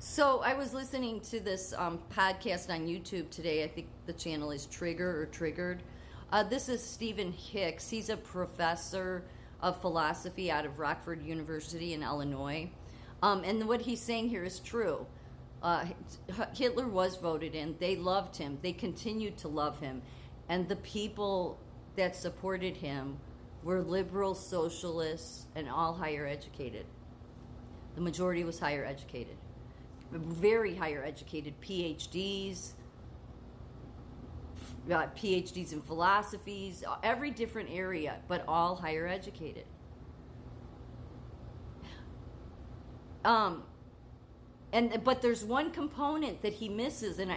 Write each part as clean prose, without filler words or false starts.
So I was listening to this podcast on YouTube today. I think the channel is Trigger or Triggered. This is Stephen Hicks. He's a professor of philosophy out of Rockford University in Illinois. And what he's saying here is true. Hitler was voted in. They loved him. They continued to love him. And the people that supported him were liberal, socialists, and all higher educated. The majority was higher educated. Very higher educated, PhDs, PhDs in philosophies, every different area, but all higher educated. But there's one component that he misses, and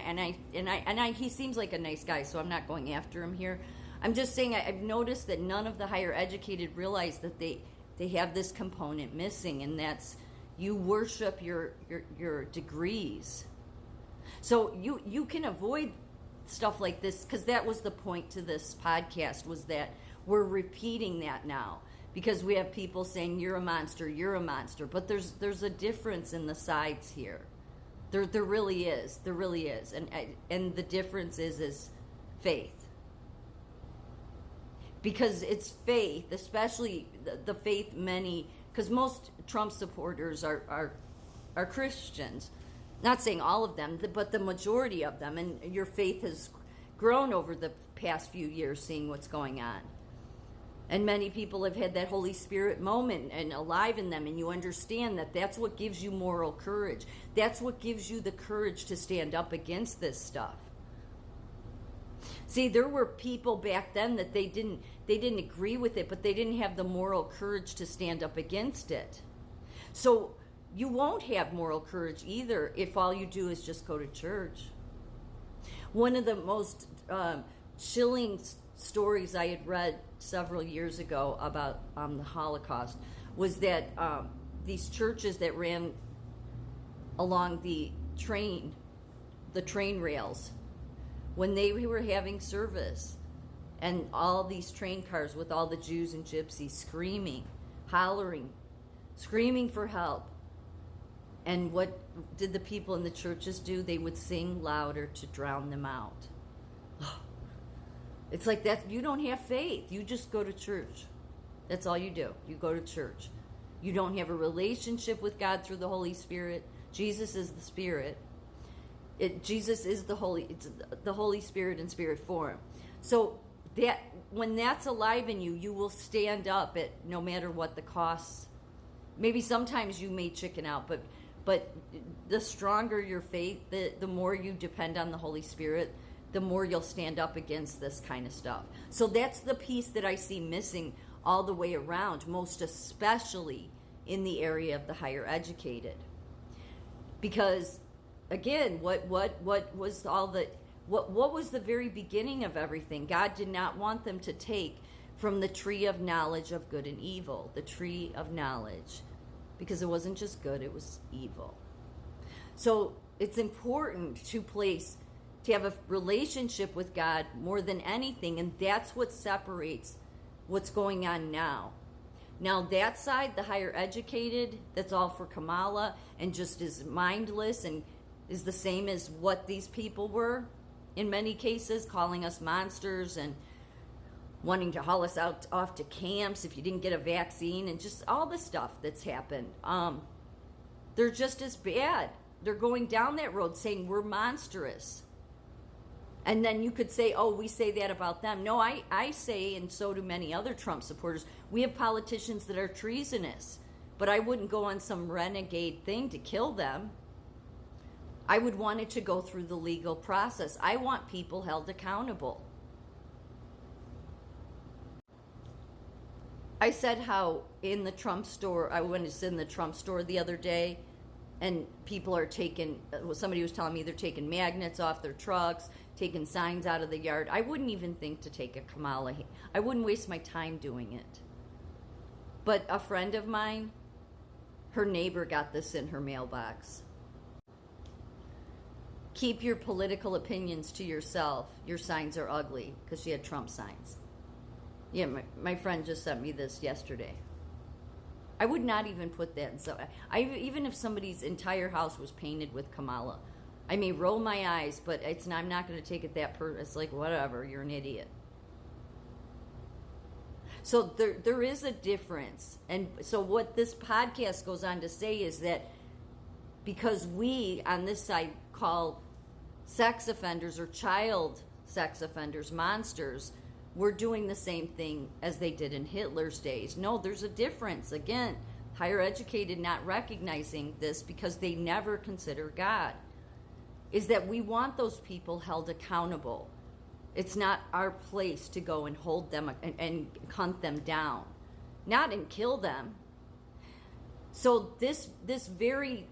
he seems like a nice guy, so I'm not going after him here. I'm just saying I've noticed that none of the higher educated realize that they have this component missing, and that's you worship your degrees. So you can avoid stuff like this, because that was the point to this podcast, was that we're repeating that now because we have people saying you're a monster, but there's a difference in the sides here. There really is, and the difference is faith. Because it's faith, especially the faith because most Trump supporters are Christians. Not saying all of them, but the majority of them. And your faith has grown over the past few years seeing what's going on. And many people have had that Holy Spirit moment and alive in them. And you understand that that's what gives you moral courage. That's what gives you the courage to stand up against this stuff. See, there were people back then that they didn't agree with it, but they didn't have the moral courage to stand up against it. So you won't have moral courage either if all you do is just go to church. One of the most chilling stories I had read several years ago about the Holocaust was that these churches that ran along the train rails, when they were having service, and all these train cars with all the Jews and gypsies screaming, hollering, screaming for help. And what did the people in the churches do? They would sing louder to drown them out. It's like that. You don't have faith. You just go to church. That's all you do. You go to church. You don't have a relationship with God through the Holy Spirit. Jesus is the Spirit. Jesus is it's the Holy Spirit in spirit form. So that when that's alive in you, you will stand up at no matter what the costs. Maybe sometimes you may chicken out, but the stronger your faith, the more you depend on the Holy Spirit, the more you'll stand up against this kind of stuff. So that's the piece that I see missing all the way around, most especially in the area of the higher educated. Because again, what was the very beginning of everything? God did not want them to take from the tree of knowledge of good and evil, the tree of knowledge, because it wasn't just good, it was evil. So it's important to have a relationship with God more than anything, and that's what separates what's going on now. Now that side, the higher educated, that's all for Kamala and just is mindless and is the same as what these people were in many cases, calling us monsters and wanting to haul us off to camps if you didn't get a vaccine, and just all the stuff that's happened. They're just as bad. They're going down that road saying we're monstrous. And then you could say, oh, we say that about them. No, I say, and so do many other Trump supporters, we have politicians that are treasonous. But I wouldn't go on some renegade thing to kill them. I would want it to go through the legal process. I want people held accountable. I said how in the Trump store, I went to sit in the Trump store the other day, and people are somebody was telling me they're taking magnets off their trucks, taking signs out of the yard. I wouldn't even think to take a Kamala. I wouldn't waste my time doing it. But a friend of mine, her neighbor got this in her mailbox. Keep your political opinions to yourself. Your signs are ugly, because she had Trump signs. Yeah, my friend just sent me this yesterday. I would not even put that in. So, even if somebody's entire house was painted with Kamala, I may roll my eyes, but I'm not going to take it that it's like, whatever, you're an idiot. So there is a difference. And so what this podcast goes on to say is that because we on this side call sex offenders or child sex offenders monsters, we're doing the same thing as they did in Hitler's days. No, there's a difference. Again, higher educated not recognizing this because they never consider God, is that we want those people held accountable. It's not our place to go and hold them and hunt them down, not and kill them. So this very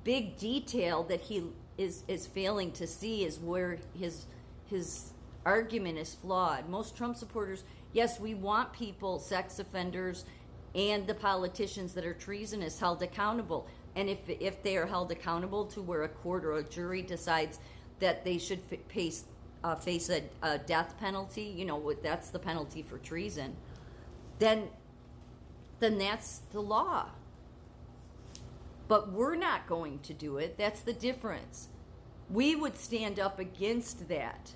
big detail that he is failing to see is where his argument is flawed. Most Trump supporters, yes, we want people, sex offenders, and the politicians that are treasonous held accountable. And if they are held accountable to where a court or a jury decides that they should face a death penalty, that's the penalty for treason, then that's the law. But we're not going to do it. That's the difference. We would stand up against that.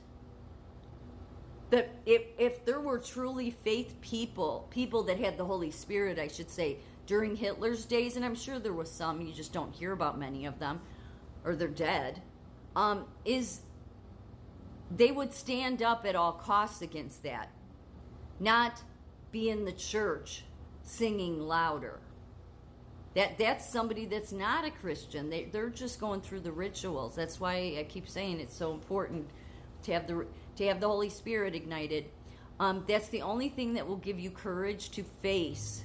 That if there were truly faith people that had the Holy Spirit, I should say, during Hitler's days, and I'm sure there was some, you just don't hear about many of them, or they're dead, they would stand up at all costs against that. Not be in the church singing louder. That's somebody that's not a Christian. They're just going through the rituals. That's why I keep saying it's so important to have the Holy Spirit ignited. That's the only thing that will give you courage to face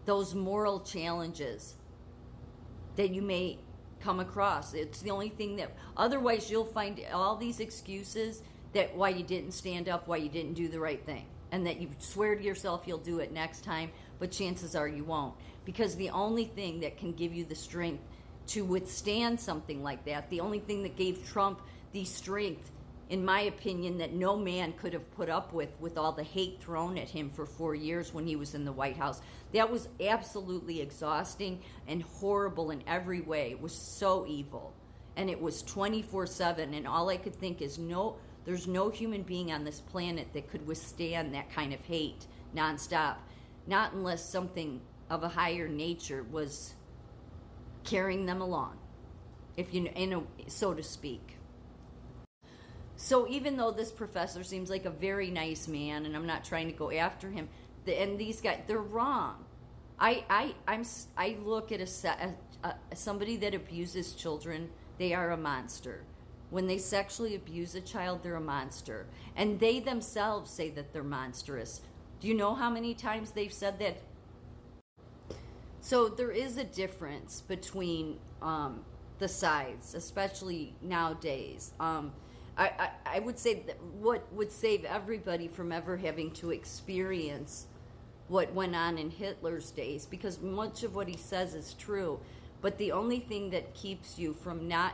those moral challenges that you may come across. It's the only thing that, otherwise you'll find all these excuses that why you didn't stand up, why you didn't do the right thing, and that you swear to yourself you'll do it next time, but chances are you won't. Because the only thing that can give you the strength to withstand something like that, the only thing that gave Trump the strength, in my opinion, that no man could have put up with all the hate thrown at him for 4 years when he was in the White House. That was absolutely exhausting and horrible in every way. It was so evil. And it was 24/7. And all I could think is, there's no human being on this planet that could withstand that kind of hate nonstop. Not unless something of a higher nature was carrying them along, so to speak. So even though this professor seems like a very nice man, and I'm not trying to go after him, and these guys, they're wrong. I look at somebody that abuses children, they are a monster. When they sexually abuse a child, they're a monster. And they themselves say that they're monstrous. Do you know how many times they've said that? So there is a difference between the sides, especially nowadays. I would say that what would save everybody from ever having to experience what went on in Hitler's days, because much of what he says is true, but the only thing that keeps you from not,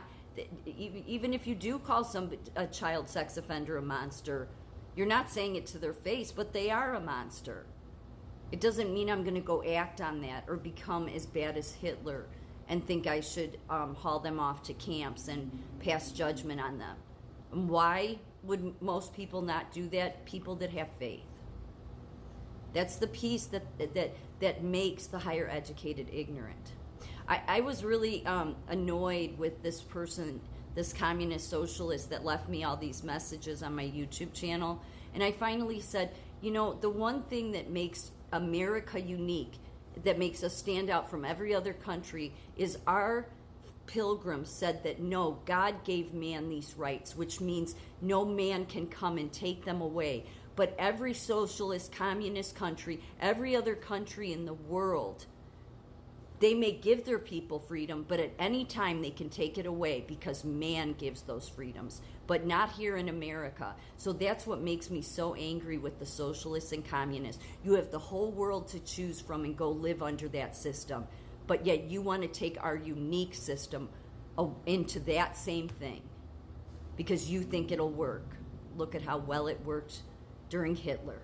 even if you do call a child sex offender a monster, you're not saying it to their face, but they are a monster. It doesn't mean I'm going to go act on that or become as bad as Hitler and think I should haul them off to camps and pass judgment on them. Why would most people not do that? People that have faith. That's the piece that makes the higher educated ignorant. I was really annoyed with this person, this communist socialist that left me all these messages on my YouTube channel. And I finally said, the one thing that makes America unique, that makes us stand out from every other country, is our pilgrims said that no, God gave man these rights, which means no man can come and take them away. But every socialist, communist country, every other country in the world, they may give their people freedom, but at any time they can take it away because man gives those freedoms, but not here in America. So that's what makes me so angry with the socialists and communists. You have the whole world to choose from and go live under that system, but yet you want to take our unique system into that same thing because you think it'll work. Look at how well it worked during Hitler.